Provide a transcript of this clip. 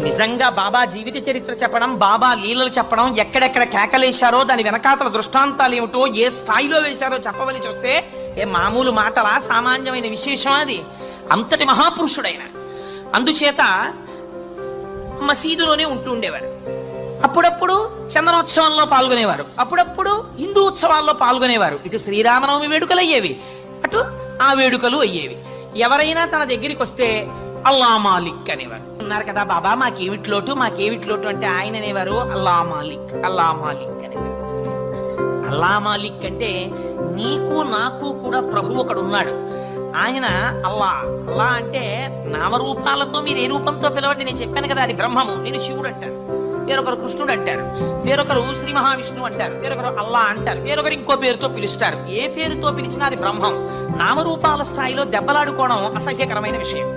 నిజంగా బాబా జీవిత చరిత్ర చెప్పడం, బాబా లీలలు చెప్పడం, ఎక్కడెక్కడ కేకలేశారో దాని వెనకాతల దృష్టాంతాలు ఏమిటో, ఏ స్థాయిలో వేశారో చెప్పవలసి వస్తే ఏ మామూలు మాటలా, సామాన్యమైన విశేషం అది. అంతటి మహాపురుషుడైన. అందుచేత మసీదులోనే ఉంటూ ఉండేవారు. అప్పుడప్పుడు చందనోత్సవంలో పాల్గొనేవారు, అప్పుడప్పుడు హిందూ ఉత్సవాల్లో పాల్గొనేవారు. ఇటు శ్రీరామనవమి వేడుకలు అయ్యేవి, అటు ఆ వేడుకలు అయ్యేవి. ఎవరైనా తన దగ్గరికి వస్తే అల్లా మాలిక్ అనేవారు. ఉన్నారు కదా బాబా మాకేమిట్లోటు మాకేమిట్లోటు అంటే ఆయన అనేవారు అల్లా మాలిక్, అల్లా మాలిక్ అనేవారు. అల్లా మాలిక్ అంటే నీకు నాకు కూడా ప్రభు ఒకడు ఉన్నాడు. ఆయన అల్లా. అల్లా అంటే నామరూపాలతో మీరు ఏ రూపంతో పిలవండి, నేను చెప్పాను కదా అది బ్రహ్మము. నేను శివుడు అంటారు, వేరొకరు కృష్ణుడు అంటారు, వేరొకరు శ్రీ మహావిష్ణువు అంటారు, వేరొకరు అల్లా అంటారు, వేరొకరు ఇంకో పేరుతో పిలుస్తారు. ఏ పేరుతో పిలిచినా అది బ్రహ్మం. నామరూపాల స్థాయిలో దెబ్బలాడుకోవడం అసహ్యకరమైన విషయం.